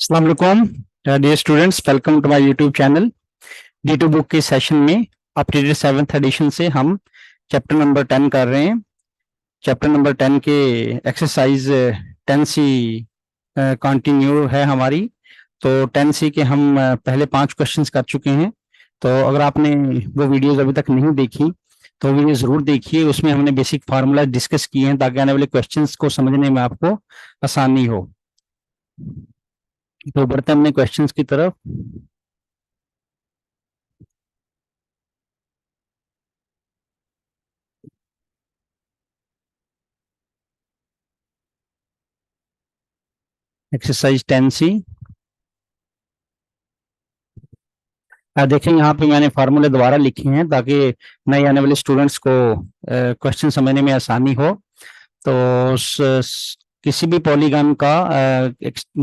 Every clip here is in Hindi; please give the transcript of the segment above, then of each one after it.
अस्सलाम वालेकुम dear students, welcome to my YouTube channel. D two book के सेशन में अपडेटेड 7th एडिशन से हम चैप्टर नंबर 10 कर रहे हैं। चैप्टर नंबर 10 के एक्सरसाइज 10C कंटिन्यू है हमारी। तो 10C के हम पहले 5 क्वेश्चंस कर चुके हैं। तो अगर आपने वो वीडियोस अभी तक नहीं देखी तो वीडियो जरूर देखिए, उसमें हमने बेसिक फार्मूला डिस्कस किए हैं ताकि आने वाले क्वेश्चंस को समझने में आपको आसानी हो। तो बढ़ते हैं अपने क्वेश्चंस की तरफ। Exercise 10C। देखें यहाँ पे मैंने फार्मूले दोबारा लिखे हैं ताकि नए आने वाले स्टूडेंट्स को क्वेश्चन समझने में आसानी हो। तो किसी भी पॉलीगन का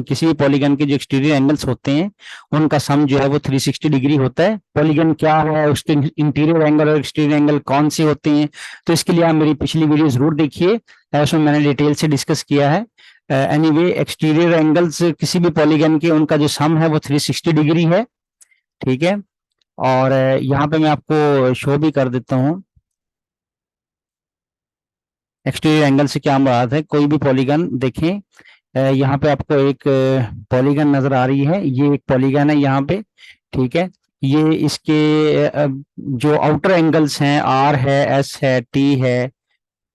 किसी भी पॉलीगन के जो एक्सटीरियर एंगल्स होते हैं उनका सम जो है वो 360 डिग्री होता है। पॉलीगन क्या है, उसके इंटीरियर एंगल और एक्सटीरियर एंगल कौन से होते हैं, तो इसके लिए आप मेरी पिछली वीडियो जरूर देखिए, उसमें मैंने डिटेल से डिस्कस किया है। एनीवे एक्सटीरियर एंगल्स किसी भी पॉलीगन के उनका जो सम है वो 360 डिग्री है। ठीक है, और यहाँ पे मैं आपको शो भी कर देता हूँ एक्सटीरियर एंगल से क्या मुराद है। कोई भी पॉलीगन देखें, यहाँ पे आपको एक पॉलीगन नजर आ रही है, ये एक पॉलीगन है यहाँ पे। ठीक है, ये इसके जो आउटर एंगल्स हैं, आर है, एस है, टी है,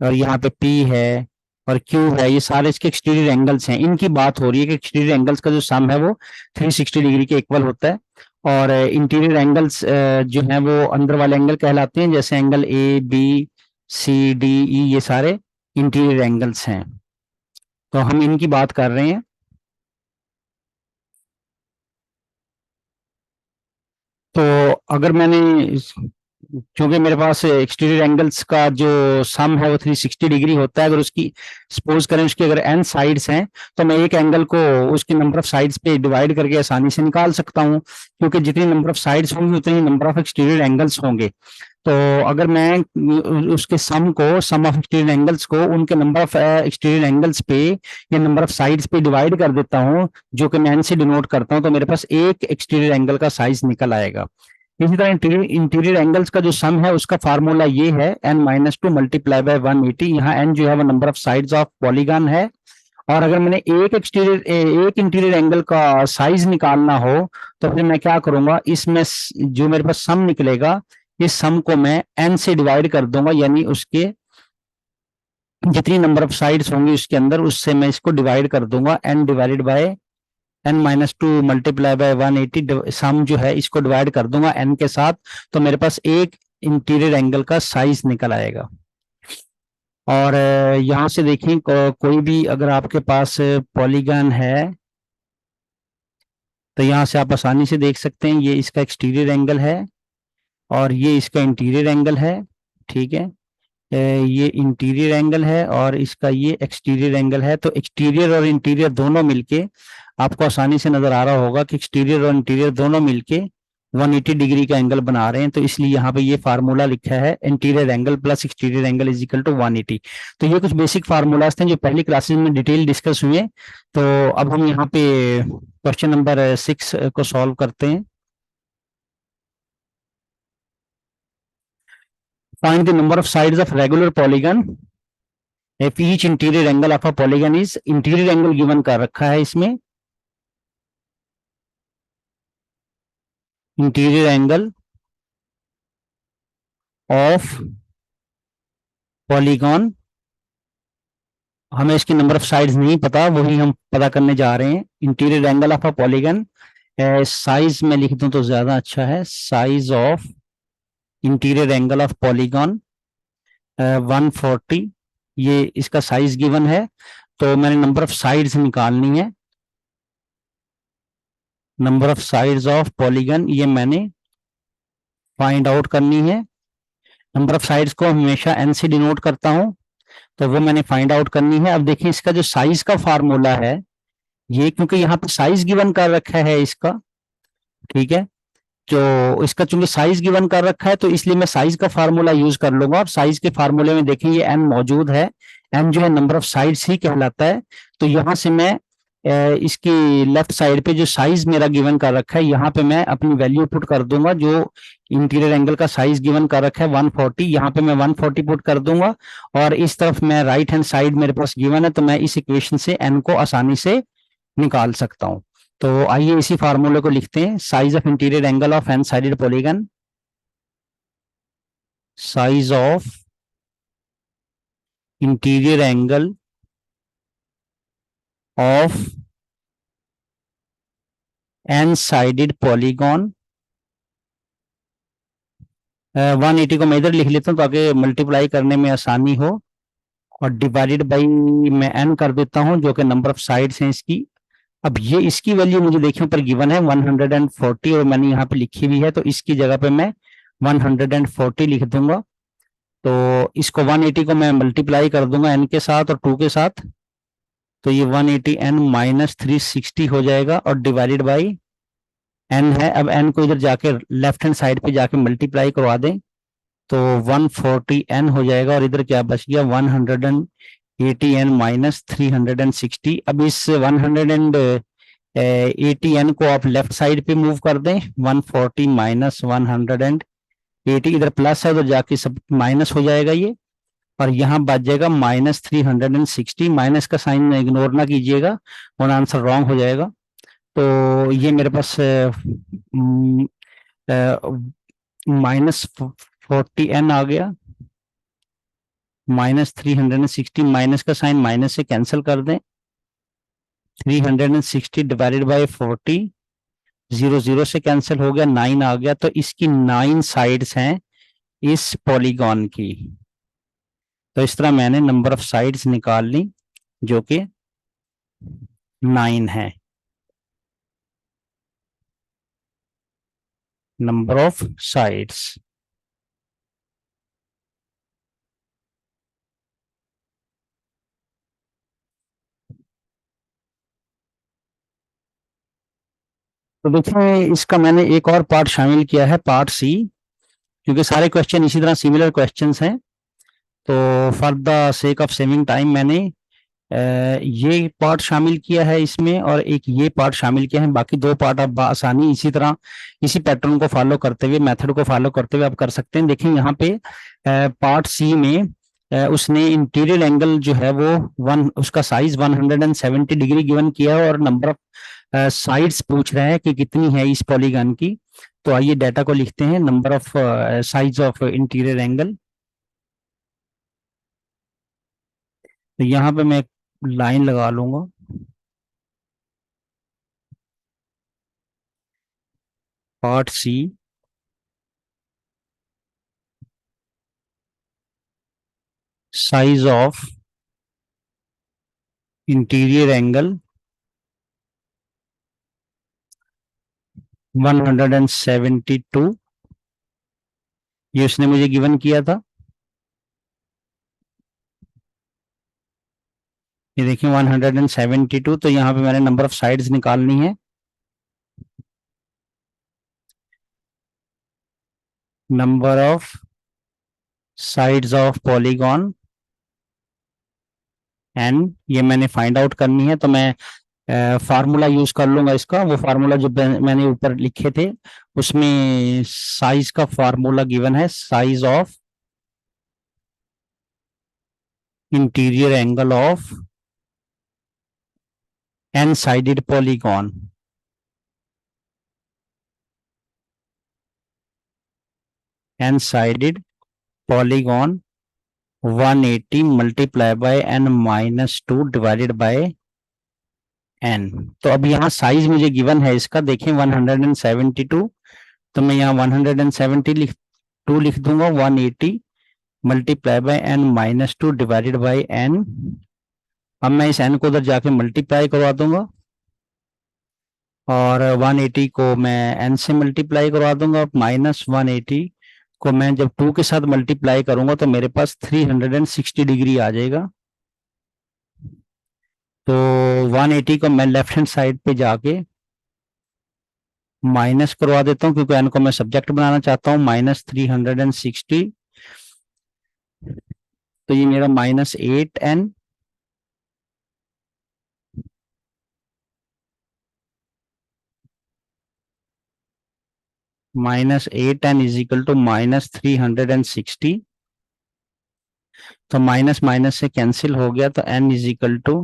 और यहाँ पे पी है और क्यू है, ये सारे इसके एक्सटीरियर एंगल्स हैं। इनकी बात हो रही है कि एक्सटीरियर एंगल्स का जो सम है वो 360 डिग्री के इक्वल होता है। और इंटीरियर एंगल्स जो हैं वो अंदर वाले एंगल कहलाते हैं, जैसे angle A, B, C, D, E, ये सारे इंटीरियर एंगल्स हैं। तो हम इनकी बात कर रहे हैं। तो अगर मैंने क्योंकि मेरे पास एक्सटीरियर एंगल्स का जो सम है वो 360 डिग्री होता है, अगर उसकी सपोज करें उसकी अगर n साइड्स हैं तो मैं एक एंगल को उसके नंबर ऑफ साइड्स पे डिवाइड करके आसानी से निकाल सकता हूँ, क्योंकि जितनी नंबर ऑफ साइड्स होंगी उतनी नंबर ऑफ एक्सटीरियर एंगल्स होंगे। तो अगर मैं उसके सम ऑफ एक्सटीरियर एंगल्स को उनके नंबर ऑफ एक्सटीरियर एंगल्स पे या नंबर ऑफ साइड्स पे डिवाइड कर देता हूँ, जो कि मैं n से डिनोट करता हूँ, तो मेरे पास एक एक्सटीरियर एंगल का साइज निकल आएगा। इसी तरह इंटीरियर एंगल्स का जो सम है उसका फार्मूला ये है n-2 मल्टीप्लाई बाय 180। यहाँ n जो है वो number of sides of polygon है, और अगर मैंने एक इंटीरियर एंगल का साइज निकालना हो तो फिर मैं क्या करूंगा, इसमें जो मेरे पास सम निकलेगा इस सम को मैं n से डिवाइड कर दूंगा, यानी उसके जितनी नंबर ऑफ साइड्स होंगी उसके अंदर उससे मैं इसको डिवाइड कर दूंगा, n divided by n-2 multiply by 180। सम जो है इसको डिवाइड कर दूंगा n के साथ, तो मेरे पास एक इंटीरियर एंगल का साइज निकल आएगा। और यहां से देखें कोई भी अगर आपके पास पॉलीगन है तो यहां से आप आसानी से देख सकते हैं, ये इसका एक्सटीरियर एंगल है और ये इसका इंटीरियर एंगल है। ठीक है, ये इंटीरियर एंगल है और इसका ये एक्सटीरियर एंगल है। तो एक्सटीरियर और इंटीरियर दोनों मिलके आपको आसानी से नजर आ रहा होगा कि एक्सटीरियर और इंटीरियर दोनों मिलके 180 डिग्री का एंगल बना रहे हैं। तो इसलिए यहाँ पे ये फार्मूला लिखा है interior angle plus exterior angle is equal to 180। तो ये कुछ बेसिक फार्मूलाज थे जो पहली क्लासेस में डिटेल डिस्कस हुए। तो अब हम यहाँ पे क्वेश्चन नंबर 6 को सॉल्व करते हैं। Find the number of sides of regular polygon if each interior angle of a polygon is, interior angle given कर रखा है इसमें, इंटीरियर एंगल ऑफ पॉलीगॉन। हमें इसकी नंबर ऑफ साइड्स नहीं पता, वही हम पता करने जा रहे हैं। Interior angle of a polygon, size में लिख दूं तो ज्यादा अच्छा है, size of interior angle of polygon 140, ये इसका साइज गिवन है। तो मैंने नंबर ऑफ साइड्स निकालनी है, number of sides of polygon ये मैंने फाइंड आउट करनी है। नंबर ऑफ साइड्स को हमेशा n से डिनोट करता हूं, तो वो मैंने फाइंड आउट करनी है। अब देखिए इसका जो साइज का फार्मूला है ये, क्योंकि यहाँ पे साइज गिवन कर रखा है इसका, ठीक है, जो इसका चूंकि साइज गिवन कर रखा है तो इसलिए मैं साइज का फार्मूला यूज कर लूंगा। और साइज के फार्मूले में देखें ये n मौजूद है, n जो है नंबर ऑफ साइड्स ही कहलाता है। तो यहां से मैं इसकी लेफ्ट साइड पे जो साइज मेरा गिवन कर रखा है, यहाँ पे मैं अपनी वैल्यू पुट कर दूंगा। जो इंटीरियर एंगल का साइज गिवन कर रखा है 140, यहाँ पे मैं 140 पुट कर दूंगा। और इस तरफ मैं राइट हैंड साइड मेरे पास गिवन है, तो मैं इस इक्वेशन से एन को आसानी से निकाल सकता हूँ। तो आइए इसी फार्मूले को लिखते हैं। Size of interior angle of n sided polygon, size of interior angle of n sided polygon, 180 को मैं इधर लिख लेता हूँ ताकि मल्टीप्लाई करने में आसानी हो, और डिवाइडेड बाई मैं एन कर देता हूँ जो कि नंबर ऑफ साइड्स हैं इसकी। अब ये इसकी वैल्यू मुझे देखिए ऊपर गिवन है 140, और मैंने यहाँ पे लिखी हुई है, तो इसकी जगह पे मैं 140 लिख दूंगा। तो इसको 180 को मैं मल्टीप्लाई कर दूंगा एन के साथ और 2 के साथ, तो ये 180 एन माइनस 360 हो जाएगा, और डिवाइडेड बाई एन है। अब एन को इधर जाके लेफ्ट हैंड साइड पे जाके मल्टीप्लाई करवा दें, तो 140 एन हो जाएगा, और इधर क्या बच गया 180 एन माइनस 360। अब इस 180 एन को आप लेफ्ट साइड पे मूव कर दें, 140 माइनस 180, इधर प्लस है तो जाके सब माइनस हो जाएगा ये, और यहाँ बच जाएगा माइनस 360। माइनस का साइन इग्नोर ना कीजिएगा वरना आंसर रॉन्ग हो जाएगा। तो ये मेरे पास माइनस 40 एन आ गया, माइनस 360, माइनस का साइन माइनस से कैंसिल कर दें, 360 डिवाइडेड बाई 40, 0 0 से कैंसिल हो गया, 9 आ गया। तो इसकी 9 साइड्स हैं इस पॉलीगॉन की। तो इस तरह मैंने नंबर ऑफ साइड्स निकाल ली जो कि 9 है, नंबर ऑफ साइड्स। तो देखिए इसका मैंने एक और पार्ट शामिल किया है, पार्ट सी, क्योंकि सारे क्वेश्चन इसी तरह सिमिलर क्वेश्चंस हैं। तो for the sake of saving time मैंने ये पार्ट शामिल किया है इसमें, और एक ये पार्ट शामिल किया है। बाकी दो पार्ट आप आसानी इसी तरह इसी पैटर्न को फॉलो करते हुए, मेथड को फॉलो करते हुए आप कर सकते हैं। देखिए यहाँ पे पार्ट सी में उसने इंटीरियर एंगल जो है वो उसका साइज 170 डिग्री गिवन किया है, और नंबर ऑफ साइड्स पूछ रहा है कि कितनी है इस पॉलीगन की। तो आइए डाटा को लिखते हैं। Number of size of interior angle, तो यहाँ पे मैं एक लाइन लगा लूंगा, part C size of interior angle 172, ये उसने मुझे गिवन किया था। ये देखिए 172, तो यहाँ पे मैंने नंबर ऑफ साइड्स निकालनी है। Number of sides of polygon n, ये मैंने फाइंड आउट करनी है। तो मैं फार्मूला यूज कर लूंगा इसका, वो फार्मूला जो मैंने ऊपर लिखे थे उसमें साइज का फार्मूला गिवन है, size of interior angle of n sided polygon. N sided polygon 180 multiply by n minus 2 divided by n. तो अब यहाँ साइज मुझे गिवन है इसका, देखें 172, तो मैं यहाँ 172 लिख दूंगा, 180 multiply by n minus 2 divided by n. अब मैं इस एन को उधर जाके मल्टीप्लाई करवा दूंगा, और 180 को मैं एन से मल्टीप्लाई करवा दूंगा, माइनस 180 को मैं जब 2 के साथ मल्टीप्लाई करूंगा तो मेरे पास 360 डिग्री आ जाएगा। तो 180 को मैं लेफ्ट हैंड साइड पे जाके माइनस करवा देता हूँ, क्योंकि एन को मैं सब्जेक्ट बनाना चाहता हूँ, माइनस 360, तो ये मेरा -8n -8n is equal to -360। तो माइनस माइनस से कैंसिल हो गया, तो n is equal to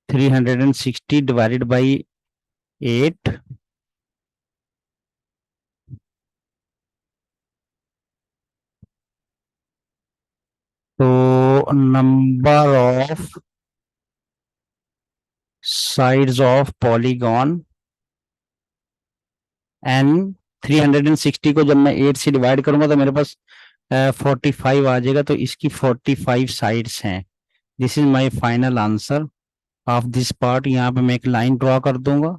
360 divided by 8। तो number of sides of polygon n, 360 को जब मैं 8 से डिवाइड करूंगा तो मेरे पास 45 आ जाएगा। तो इसकी 45 साइड्स हैं। This is my final answer of this part. यहाँ पे मैं एक लाइन ड्रॉ कर दूंगा।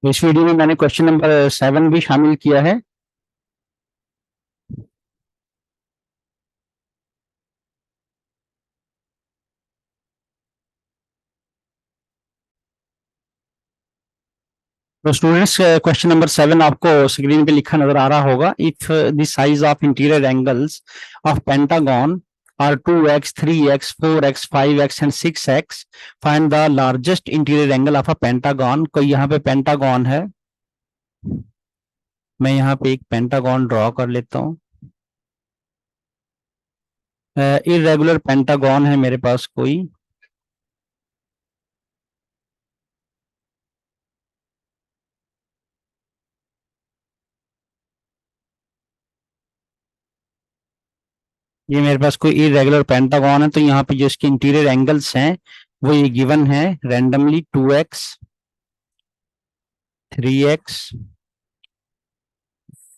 तो इस वीडियो में मैंने क्वेश्चन नंबर 7 भी शामिल किया है। तो स्टूडेंट्स, क्वेश्चन नंबर 7 आपको स्क्रीन पे लिखा नजर आ रहा होगा। If the size of interior angles of pentagon are 2x, 3x, 4x, 5x and 6x, find the largest interior angle of a pentagon. कोई यहाँ पे पेंटागन है, मैं यहाँ पे एक पेंटागन ड्रॉ कर लेता हूँ। इरेगुलर पेंटागन है मेरे पास कोई। ये मेरे पास कोई इरेगुलर पेंटागन है। तो यहाँ पे जो इसके इंटीरियर एंगल्स हैं वो ये गिवन है randomly, 2x, 3x,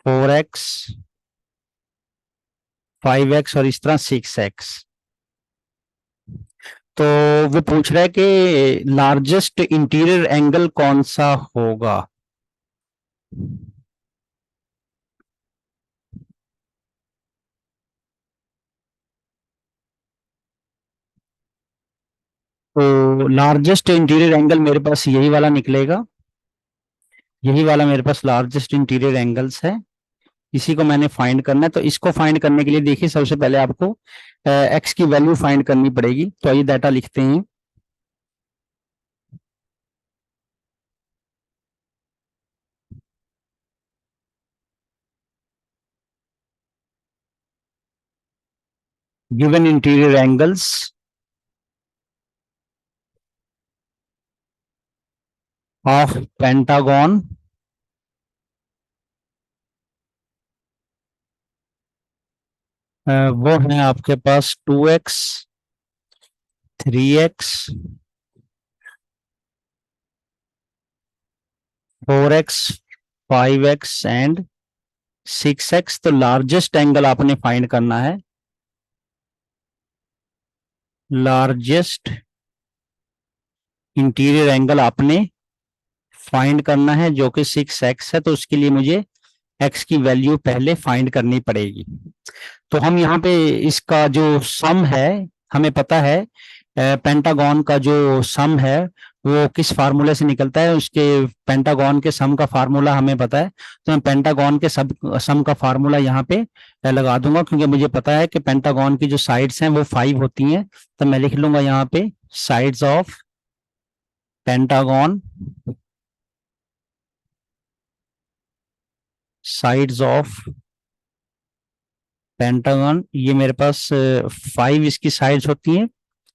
4x, 5x और इस तरह 6x। तो वो पूछ रहा है कि लार्जेस्ट इंटीरियर एंगल कौन सा होगा। तो लार्जेस्ट इंटीरियर एंगल मेरे पास यही वाला निकलेगा। यही वाला मेरे पास लार्जेस्ट इंटीरियर एंगल्स है। इसी को मैंने फाइंड करना है। तो इसको फाइंड करने के लिए देखिए, सबसे पहले आपको एक्स की वैल्यू फाइंड करनी पड़ेगी। तो ये डाटा लिखते हैं। Given interior angles of pentagon वो है आपके पास 2x, 3x, 4x, 5x and 6x। तो लार्जेस्ट एंगल आपने फाइंड करना है। लार्जेस्ट इंटीरियर एंगल आपने फाइंड करना है जो कि 6x है। तो उसके लिए मुझे x की वैल्यू पहले फाइंड करनी पड़ेगी। तो हम यहाँ पे इसका जो सम है, हमें पता है पेंटागन का जो सम है वो किस फार्मूले से निकलता है। उसके पेंटागन के सम का फार्मूला हमें पता है। तो मैं पेंटागन के सब सम का फार्मूला यहाँ पे लगा दूंगा, क्योंकि मुझे पता है कि पेंटागन की जो साइड्स हैं वो 5 होती हैं। तो मैं लिख लूंगा यहाँ पे sides of pentagon, sides of pentagon. ये मेरे पास 5 इसकी साइड्स होती हैं।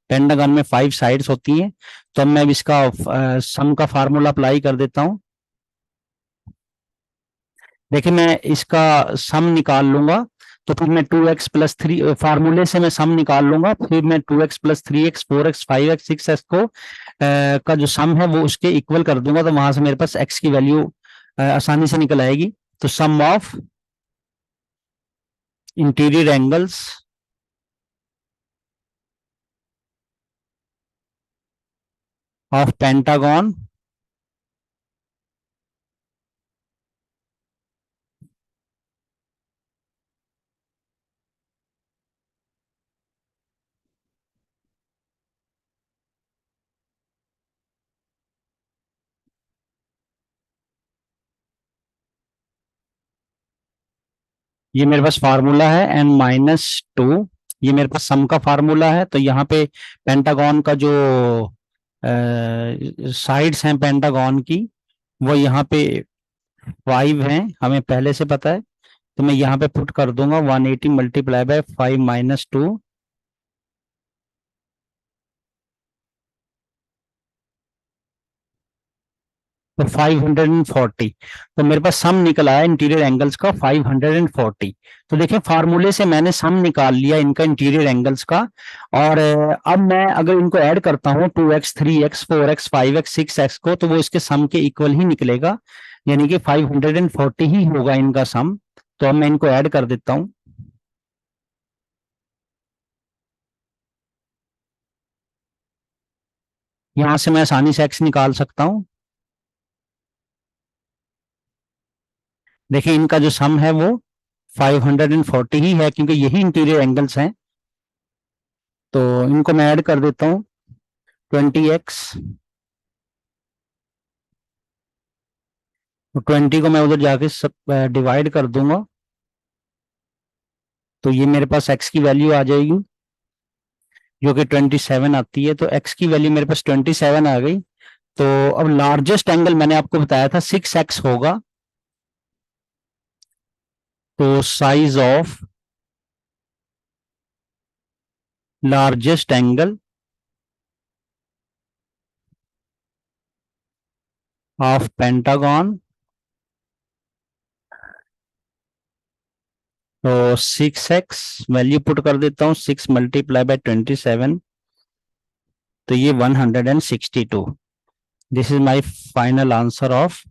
पेंटागन में 5 साइड्स होती हैं। तो अब मैं इसका सम का फार्मूला अप्लाई कर देता हूँ। देखिए, मैं इसका सम निकाल लूंगा। तो फिर मैं 2x+3 फार्मूले से मैं सम निकाल लूंगा। फिर मैं 2x+3x, 4x, 5x, 6x को का जो सम है वो उसके इक्वल कर दूंगा। तो वहां से मेरे पास x की वैल्यू आसानी से निकल आएगी। तो sum of interior angles of pentagon ये मेरे पास फार्मूला है n-2 ये मेरे पास सम का फार्मूला है। तो यहाँ पे पेंटागन का जो साइड्स हैं पेंटागन की, वो यहाँ पे 5 हैं, हमें पहले से पता है। तो मैं यहाँ पे पुट कर दूंगा 180 मल्टीप्लाई बाय 5 माइनस 2, तो 540। तो मेरे पास सम निकल आया इंटीरियर एंगल्स का 540। तो देखिए फार्मूले से मैंने सम निकाल लिया इनका इंटीरियर एंगल्स का। और अब मैं अगर इनको ऐड करता हूँ 2x 3x 4x 5x 6x को, तो वो इसके सम के इक्वल ही निकलेगा, यानी कि 540 ही होगा इनका सम। तो अब मैं इनको ऐड कर देता हूँ। यहां से मैं आसानी से x निकाल सकता हूँ। देखिए इनका जो सम है वो 540 ही है, क्योंकि यही इंटीरियर एंगल्स हैं। तो इनको मैं ऐड कर देता हूँ 20x, तो 20 को मैं उधर जाके सब डिवाइड कर दूंगा, तो ये मेरे पास x की वैल्यू आ जाएगी जो कि 27 आती है। तो x की वैल्यू मेरे पास 27 आ गई। तो अब लार्जेस्ट एंगल मैंने आपको बताया था 6x होगा। तो size of largest angle of pentagon, तो 6x वैल्यू पुट कर देता हूँ, 6 मल्टीप्लाई बाय 27, तो ये 162। This is my final answer of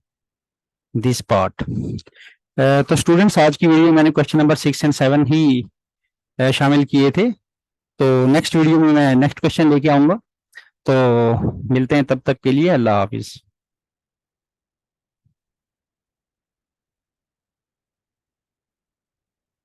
this part. तो स्टूडेंट्स आज की वीडियो में मैंने क्वेश्चन नंबर 6 एंड 7 ही शामिल किए थे। तो नेक्स्ट वीडियो में मैं नेक्स्ट क्वेश्चन लेके आऊंगा। तो मिलते हैं, तब तक के लिए अल्लाह हाफिज।